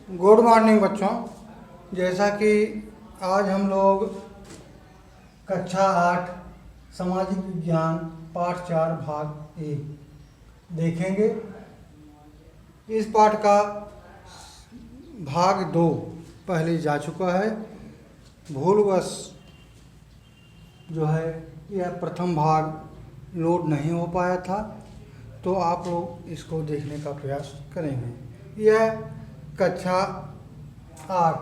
Good morning बच्चों। जैसा कि आज हम लोग कक्षा 8 सामाजिक विज्ञान पाठ 4 भाग 1 देखेंगे। इस पाठ का भाग 2 पहले जा चुका है। भूलवश जो है यह प्रथम भाग लोड नहीं हो पाया था, तो आप लोग इसको देखने का प्रयास करेंगे। यह कक्षा 8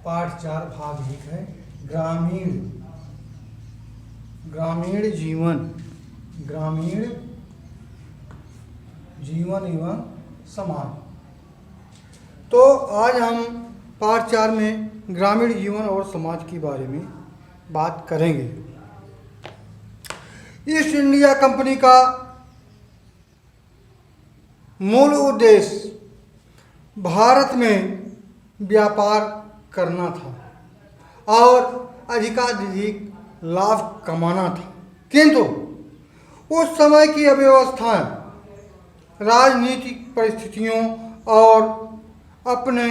पाठ 4 भाग 1 है। ग्रामीण जीवन एवं समाज। तो आज हम पाठ 4 में ग्रामीण जीवन और समाज के बारे में बात करेंगे। ईस्ट इंडिया कंपनी का मूल उद्देश्य भारत में व्यापार करना था और अधिकाधिक लाभ कमाना था, किंतु उस समय की अव्यवस्थाएं, राजनीतिक परिस्थितियों और अपने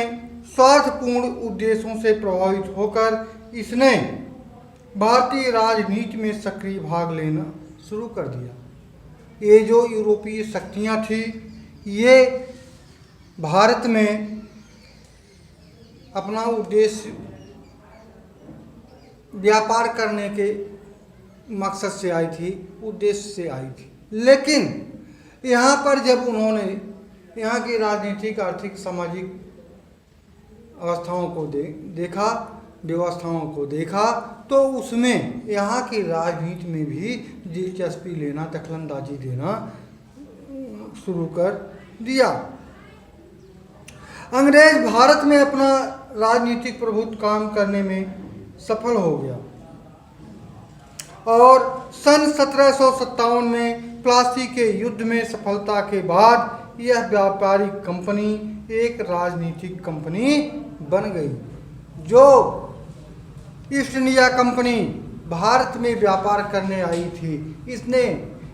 स्वार्थपूर्ण उद्देश्यों से प्रभावित होकर इसने भारतीय राजनीति में सक्रिय भाग लेना शुरू कर दिया। ये जो यूरोपीय शक्तियां थी, ये भारत में अपना उद्देश्य व्यापार करने के मकसद से आई थी, उद्देश्य से आई थी। लेकिन यहाँ पर जब उन्होंने यहाँ की राजनीतिक, आर्थिक, सामाजिक अवस्थाओं को व्यवस्थाओं को देखा, तो उसमें यहाँ की राजनीति में भी दिलचस्पी लेना, दखलंदाजी देना शुरू कर दिया। अंग्रेज भारत में अपना राजनीतिक प्रभुत्व काम करने में सफल हो गया और सन 1757 में प्लासी के युद्ध में सफलता के बाद यह व्यापारिक कंपनी एक राजनीतिक कंपनी बन गई। जो ईस्ट इंडिया कंपनी भारत में व्यापार करने आई थी, इसने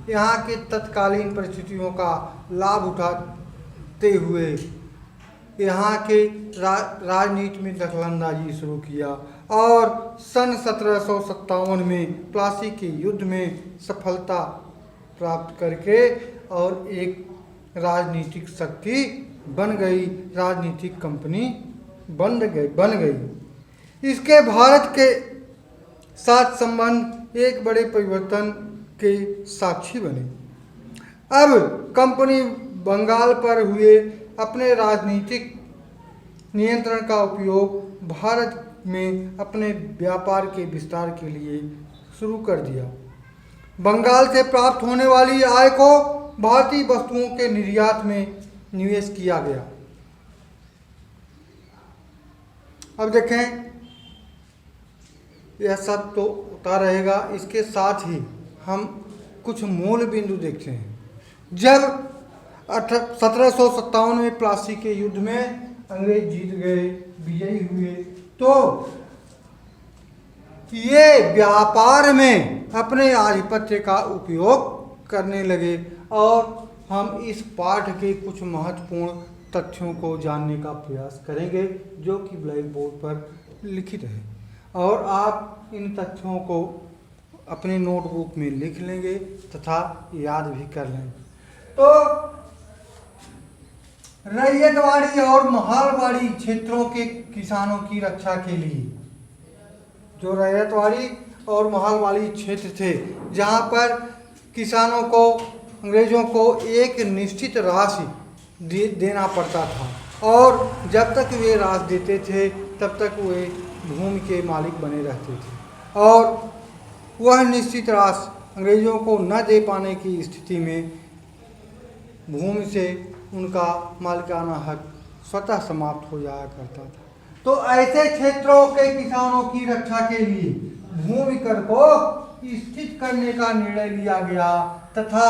यहाँ के तत्कालीन परिस्थितियों का लाभ उठाते हुए यहाँ के राजनीति में दखलंदाजी शुरू किया और सन 1757 में प्लासी के युद्ध में सफलता प्राप्त करके और एक राजनीतिक शक्ति बन गई, राजनीतिक कंपनी बन गई। इसके भारत के साथ संबंध एक बड़े परिवर्तन के साक्षी बने। अब कंपनी बंगाल पर हुए अपने राजनीतिक नियंत्रण का उपयोग भारत में अपने व्यापार के विस्तार के लिए शुरू कर दिया। बंगाल से प्राप्त होने वाली आय को भारतीय वस्तुओं के निर्यात में निवेश किया गया। अब देखें, यह सब तो होता रहेगा, इसके साथ ही हम कुछ मूल बिंदु देखते हैं। जब 1757 में प्लासी के युद्ध में अंग्रेज जीत गए, विजयी हुए, तो ये व्यापार में अपने आधिपत्य का उपयोग करने लगे और हम इस पाठ के कुछ महत्वपूर्ण तथ्यों को जानने का प्रयास करेंगे, जो कि ब्लैक बोर्ड पर लिखित है और आप इन तथ्यों को अपने नोटबुक में लिख लेंगे तथा याद भी कर लेंगे। तो रैयतवाड़ी और महलवाड़ी क्षेत्रों के किसानों की रक्षा के लिए, जो रैयतवाड़ी और महलवाड़ी क्षेत्र थे, जहां पर किसानों को, अंग्रेजों को एक निश्चित राशि देना पड़ता था और जब तक वे राशि देते थे तब तक वे भूमि के मालिक बने रहते थे और वह निश्चित राशि अंग्रेजों को न दे पाने की स्थिति में भूमि से उनका मालिकाना हक स्वतः समाप्त हो जाया करता था। तो ऐसे क्षेत्रों के किसानों की रक्षा के लिए भूमि कर को स्थित करने का निर्णय लिया गया तथा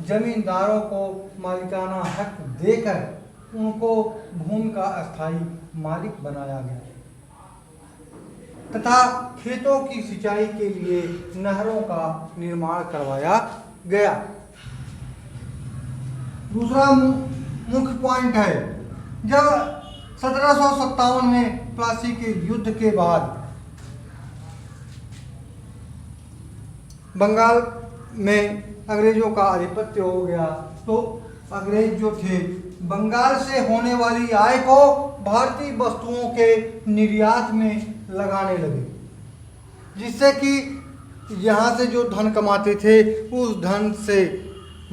जमींदारों को मालिकाना हक देकर उनको भूमि का अस्थायी मालिक बनाया गया तथा खेतों की सिंचाई के लिए नहरों का निर्माण करवाया गया। दूसरा मुख्य पॉइंट है जब 1757 में प्लासी के युद्ध के बाद बंगाल में अंग्रेजों का आधिपत्य हो गया, तो अंग्रेज जो थे बंगाल से होने वाली आय को भारतीय वस्तुओं के निर्यात में लगाने लगे, जिससे कि यहाँ से जो धन कमाते थे उस धन से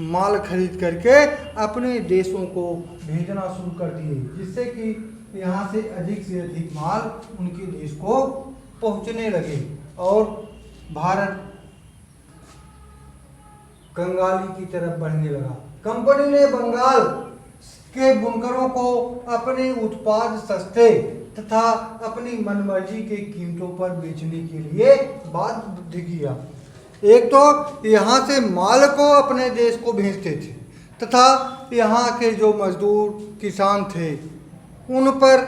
माल खरीद करके अपने देशों को भेजना शुरू कर दिए, जिससे कि यहाँ से अधिक माल उनके देश को पहुँचने लगे और भारत कंगाली की तरफ बढ़ने लगा। कंपनी ने बंगाल के बुनकरों को अपने उत्पाद सस्ते तथा अपनी मनमर्जी के कीमतों पर बेचने के लिए बाध्य किया। एक तो यहाँ से माल को अपने देश को भेजते थे तथा यहाँ के जो मजदूर किसान थे उन पर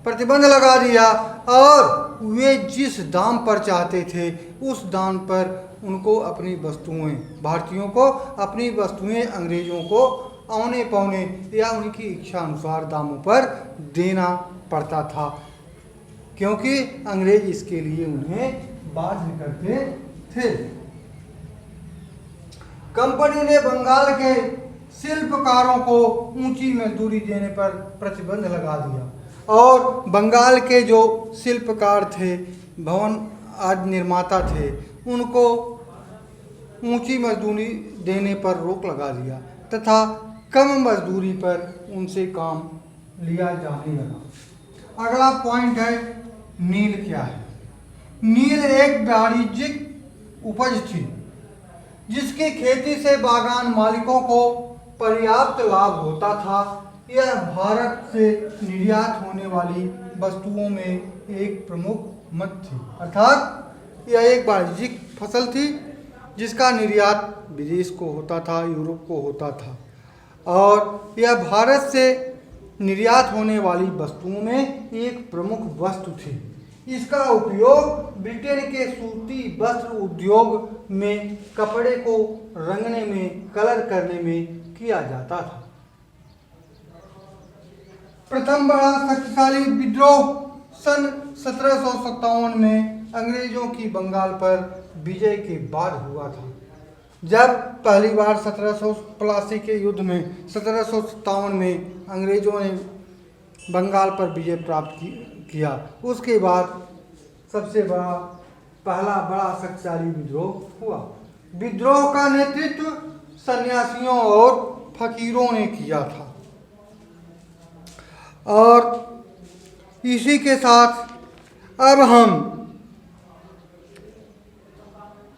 प्रतिबंध लगा दिया और वे जिस दाम पर चाहते थे उस दाम पर उनको अपनी वस्तुएं, भारतीयों को अपनी वस्तुएं अंग्रेजों को औने पौने या उनकी इच्छा अनुसार दामों पर देना पड़ता था, क्योंकि अंग्रेज इसके लिए उन्हें बाध्य करते थे। कंपनी ने बंगाल के शिल्पकारों को ऊंची मजदूरी देने पर प्रतिबंध लगा दिया और बंगाल के जो शिल्पकार थे, भवन आदि निर्माता थे, उनको ऊंची मजदूरी देने पर रोक लगा दिया तथा कम मजदूरी पर उनसे काम लिया जाने लगा। अगला पॉइंट है नील क्या है। नील एक वाणिज्यिक उपज थी जिसकी खेती से बागान मालिकों को पर्याप्त लाभ होता था। यह भारत से निर्यात होने वाली वस्तुओं में एक प्रमुख मत थी, अर्थात यह एक वाणिज्यिक फसल थी जिसका निर्यात विदेश को होता था, यूरोप को होता था, और यह भारत से निर्यात होने वाली वस्तुओं में एक प्रमुख वस्तु थी। इसका उपयोग ब्रिटेन के सूती वस्त्र उद्योग में कपड़े को रंगने में, कलर करने में किया जाता था। प्रथम बड़ा शक्तिशाली विद्रोह सन 1757 में अंग्रेजों की बंगाल पर विजय के बाद हुआ था, जब पहली बार 1782 के युद्ध में 1757 में अंग्रेजों ने बंगाल पर विजय प्राप्त किया। उसके बाद सबसे पहला बड़ा शक्तिशाली विद्रोह हुआ। विद्रोह का नेतृत्व सन्यासियों और फकीरों ने किया था और इसी के साथ अब हम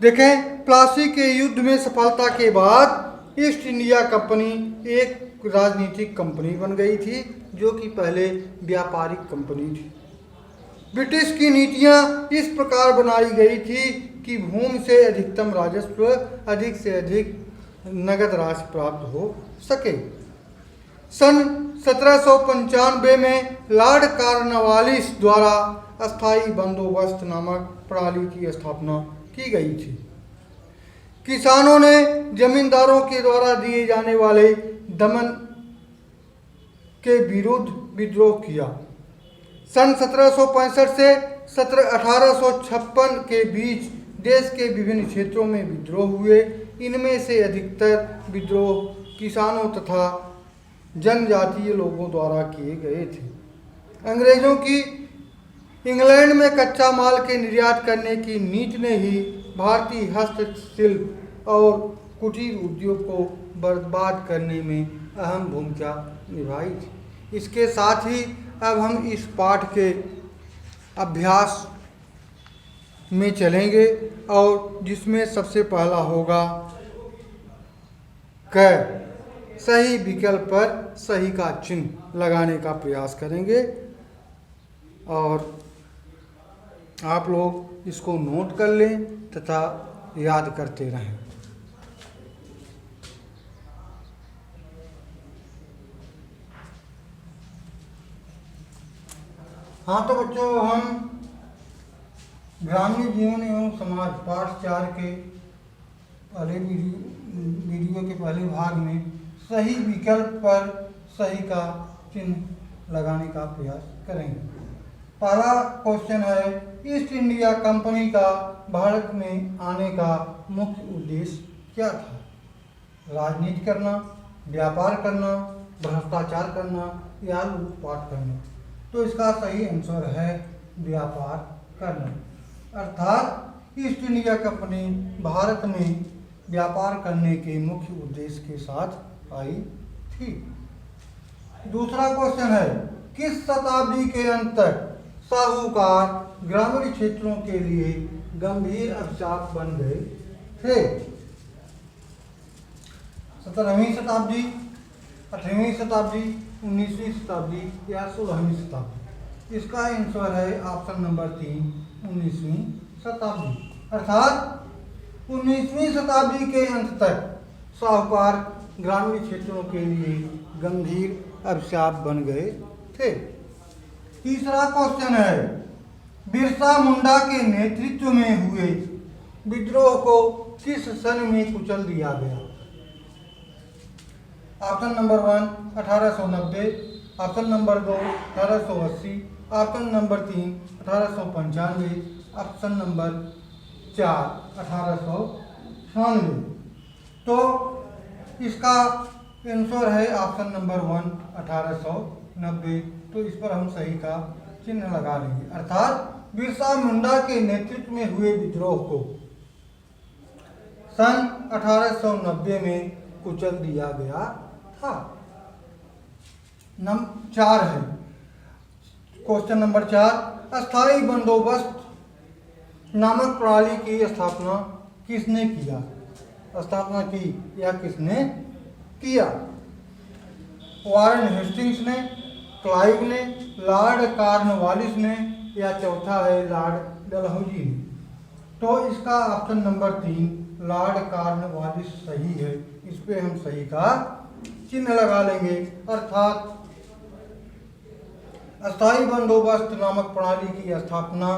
देखें, प्लासी के युद्ध में सफलता के बाद ईस्ट इंडिया कंपनी एक राजनीतिक कंपनी बन गई थी, जो कि पहले व्यापारिक कंपनी थी। ब्रिटिश की नीतियां इस प्रकार बनाई गई थी कि भूमि से अधिकतम राजस्व, अधिक से अधिक नगद राशि प्राप्त हो सके। सन 1795 में लॉर्ड कॉर्नवालिस द्वारा अस्थायी बंदोबस्त नामक प्रणाली की स्थापना की गई थी। किसानों ने जमींदारों के द्वारा दिए जाने वाले दमन के विरुद्ध विद्रोह किया। सन 1765 से 1856 के बीच देश के विभिन्न क्षेत्रों में विद्रोह हुए। इनमें से अधिकतर विद्रोह किसानों तथा जनजातीय लोगों द्वारा किए गए थे। अंग्रेजों की इंग्लैंड में कच्चा माल के निर्यात करने की नीति ने ही भारतीय हस्तशिल्प और कुटीर उद्योग को बर्बाद करने में अहम भूमिका निभाई थी। इसके साथ ही अब हम इस पाठ के अभ्यास में चलेंगे और जिसमें सबसे पहला होगा क। सही विकल्प पर सही का चिन्ह लगाने का प्रयास करेंगे और आप लोग इसको नोट कर लें तथा याद करते रहें। हाँ तो बच्चों, हम ग्रामीण जीवन एवं समाज पाठ 4 के पहले वीडियो के पहले भाग में सही विकल्प पर सही का चिन्ह लगाने का प्रयास करेंगे। पहला क्वेश्चन है, ईस्ट इंडिया कंपनी का भारत में आने का मुख्य उद्देश्य क्या था? राजनीति करना, व्यापार करना, भ्रष्टाचार करना या लूटपाट करना? तो इसका सही आंसर है व्यापार करना। अर्थात ईस्ट इंडिया कंपनी भारत में व्यापार करने के मुख्य उद्देश्य के साथ आई थी। दूसरा क्वेश्चन है, किस शताब्दी के अंत तक साहूकार ग्रामीण क्षेत्रों के लिए गंभीर अभिशाप बन गए थे? 17वीं शताब्दी, 18वीं शताब्दी, 19वीं शताब्दी या 16वीं शताब्दी? इसका आंसर है ऑप्शन नंबर 3, 19वीं शताब्दी। अर्थात 19वीं शताब्दी के अंत तक साहूकार ग्रामीण क्षेत्रों के लिए गंभीर अभिशाप बन गए थे। तीसरा क्वेश्चन है, बिरसा मुंडा के नेतृत्व में हुए विद्रोह को किस सन में कुचल दिया गया? Option number 1 1890, option number 2 1880, option number 3 1895, option number 4 1896। तो इसका आंसर है ऑप्शन नंबर 1 1890। तो इस पर हम सही का चिन्ह लगा लेंगे। अर्थात बिरसा मुंडा के नेतृत्व में हुए विद्रोह को सन 1890 में कुचल दिया गया था। नंबर 4 है क्वेश्चन नंबर 4, अस्थाई बंदोबस्त नामक प्रणाली की स्थापना किसने किया? स्थापना की या किसने किया? वारेन हेस्टिंग्स ने, क्लाइव ने, लॉर्ड कॉर्नवालिस ने या चौथा है लॉर्ड डलहौजी ने? तो इसका ऑप्शन नंबर 3 लॉर्ड कॉर्नवालिस सही है। इस पे हम सही का चिन्ह लगा लेंगे। अर्थात अस्थाई बंदोबस्त नामक प्रणाली की स्थापना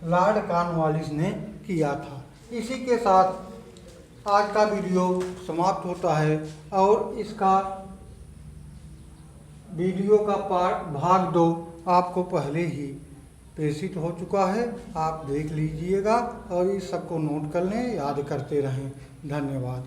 लॉर्ड कॉर्नवालिस ने किया था। इसी के साथ आज का वीडियो समाप्त होता है और इसका वीडियो का भाग 2 आपको पहले ही प्रेषित हो चुका है। आप देख लीजिएगा और इस सबको नोट कर लें, याद करते रहें। धन्यवाद।